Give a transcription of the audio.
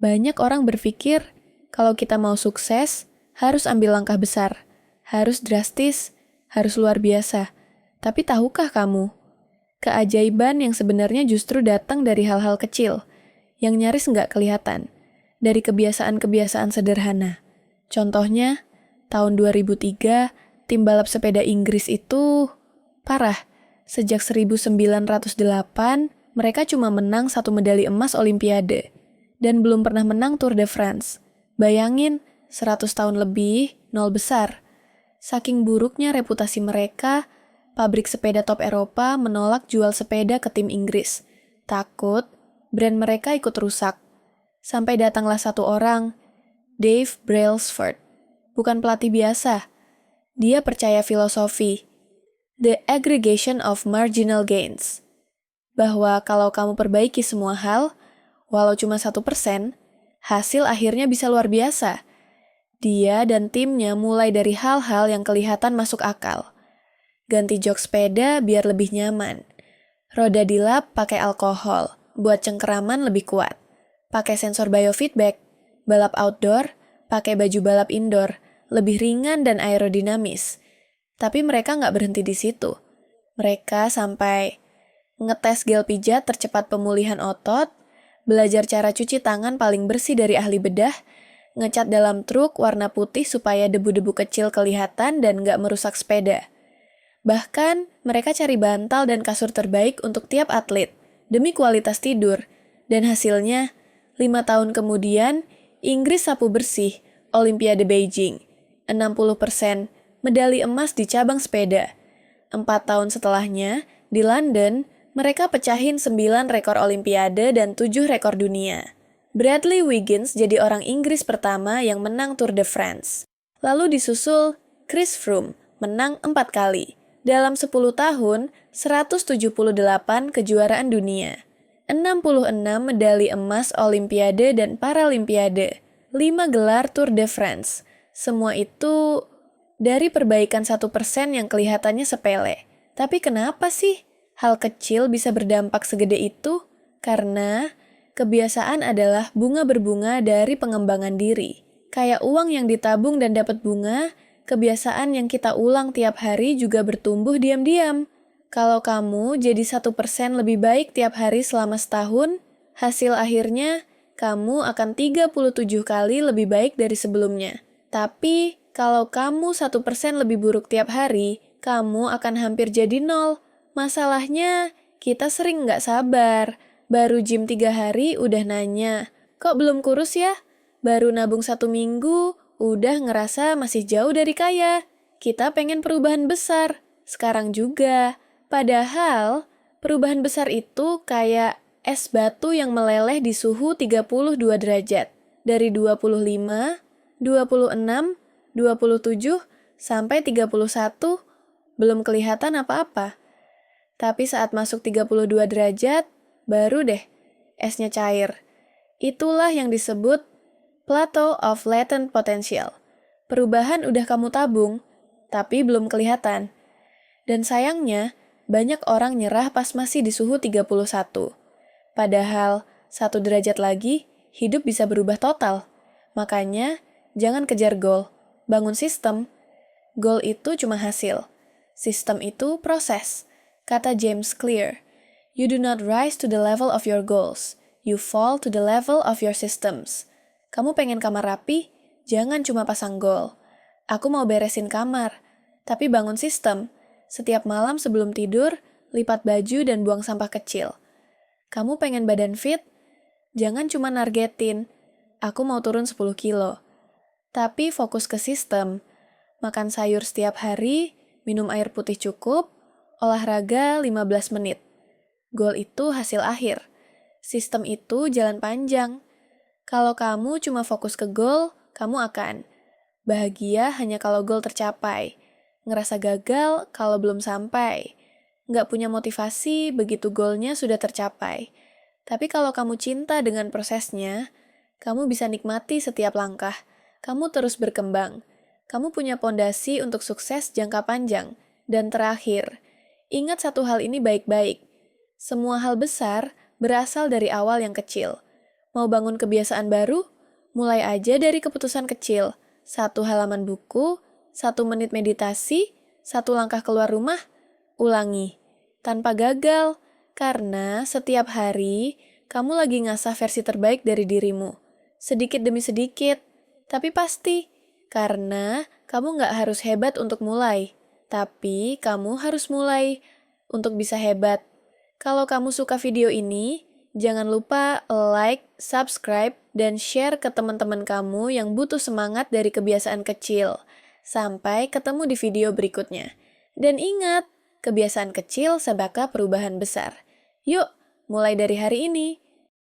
Banyak orang berpikir kalau kita mau sukses, harus ambil langkah besar, harus drastis, harus luar biasa. Tapi tahukah kamu, keajaiban yang sebenarnya justru datang dari hal-hal kecil, yang nyaris nggak kelihatan, dari kebiasaan-kebiasaan sederhana. Contohnya, tahun 2003, tim balap sepeda Inggris itu parah. Sejak 1908, mereka cuma menang 1 medali emas Olimpiade, dan belum pernah menang Tour de France. Bayangin, 100 tahun lebih, nol besar. Saking buruknya reputasi mereka, pabrik sepeda top Eropa menolak jual sepeda ke tim Inggris. Takut brand mereka ikut rusak. Sampai datanglah satu orang, Dave Brailsford. Bukan pelatih biasa. Dia percaya filosofi, the aggregation of marginal gains. Bahwa kalau kamu perbaiki semua hal, walau cuma 1%, hasil akhirnya bisa luar biasa. Dia dan timnya mulai dari hal-hal yang kelihatan masuk akal. Ganti jok sepeda biar lebih nyaman. Roda dilap pakai alkohol, buat cengkeraman lebih kuat. Pakai sensor biofeedback. Balap outdoor, pakai baju balap indoor, lebih ringan dan aerodinamis. Tapi mereka nggak berhenti di situ. Mereka sampai ngetes gel pijat tercepat pemulihan otot, belajar cara cuci tangan paling bersih dari ahli bedah, ngecat dalam truk warna putih supaya debu-debu kecil kelihatan dan nggak merusak sepeda. Bahkan, mereka cari bantal dan kasur terbaik untuk tiap atlet, demi kualitas tidur. Dan hasilnya, 5 tahun kemudian, Inggris sapu bersih, Olimpiade Beijing. 60% medali emas di cabang sepeda. 4 tahun setelahnya, di London, mereka pecahin 9 rekor Olimpiade dan 7 rekor dunia. Bradley Wiggins jadi orang Inggris pertama yang menang Tour de France. Lalu disusul Chris Froome, menang 4 kali. Dalam 10 tahun, 178 kejuaraan dunia. 66 medali emas Olimpiade dan Paralimpiade. 5 gelar Tour de France. Semua itu dari perbaikan 1% yang kelihatannya sepele. Tapi kenapa sih hal kecil bisa berdampak segede itu? Karena kebiasaan adalah bunga berbunga dari pengembangan diri. Kayak uang yang ditabung dan dapat bunga, kebiasaan yang kita ulang tiap hari juga bertumbuh diam-diam. Kalau kamu jadi 1% lebih baik tiap hari selama setahun, hasil akhirnya kamu akan 37 kali lebih baik dari sebelumnya. Tapi, kalau kamu 1% lebih buruk tiap hari, kamu akan hampir jadi 0. Masalahnya, kita sering nggak sabar. Baru gym 3 hari udah nanya, kok belum kurus ya? Baru nabung 1 minggu, udah ngerasa masih jauh dari kaya. Kita pengen perubahan besar. Sekarang juga. Padahal, perubahan besar itu kayak es batu yang meleleh di suhu 32 derajat. Dari 25, 26, 27, sampai 31, belum kelihatan apa-apa. Tapi saat masuk 32 derajat, baru deh esnya cair. Itulah yang disebut plateau of latent potential. Perubahan udah kamu tabung, tapi belum kelihatan. Dan sayangnya, banyak orang nyerah pas masih di suhu 31. Padahal, 1 derajat lagi, hidup bisa berubah total. Makanya, jangan kejar goal, bangun sistem. Goal itu cuma hasil. Sistem itu proses. Kata James Clear, you do not rise to the level of your goals. You fall to the level of your systems. Kamu pengen kamar rapi? Jangan cuma pasang goal. Aku mau beresin kamar, tapi bangun sistem. Setiap malam sebelum tidur, lipat baju dan buang sampah kecil. Kamu pengen badan fit? Jangan cuma nargetin, aku mau turun 10 kilo. Tapi fokus ke sistem. Makan sayur setiap hari, minum air putih cukup, olahraga 15 menit. Goal itu hasil akhir. Sistem itu jalan panjang. Kalau kamu cuma fokus ke goal, kamu akan bahagia hanya kalau goal tercapai. Ngerasa gagal kalau belum sampai. Nggak punya motivasi begitu goalnya sudah tercapai. Tapi kalau kamu cinta dengan prosesnya, kamu bisa nikmati setiap langkah. Kamu terus berkembang. Kamu punya pondasi untuk sukses jangka panjang. Dan terakhir, ingat satu hal ini baik-baik. Semua hal besar berasal dari awal yang kecil. Mau bangun kebiasaan baru? Mulai aja dari keputusan kecil. 1 halaman buku, 1 menit meditasi, 1 langkah keluar rumah. Ulangi. Tanpa gagal. Karena setiap hari, kamu lagi ngasah versi terbaik dari dirimu. Sedikit demi sedikit. Tapi pasti. Karena kamu nggak harus hebat untuk mulai. Tapi kamu harus mulai untuk bisa hebat. Kalau kamu suka video ini, jangan lupa like, subscribe, dan share ke teman-teman kamu yang butuh semangat dari kebiasaan kecil. Sampai ketemu di video berikutnya. Dan ingat, kebiasaan kecil sebaka perubahan besar. Yuk, mulai dari hari ini.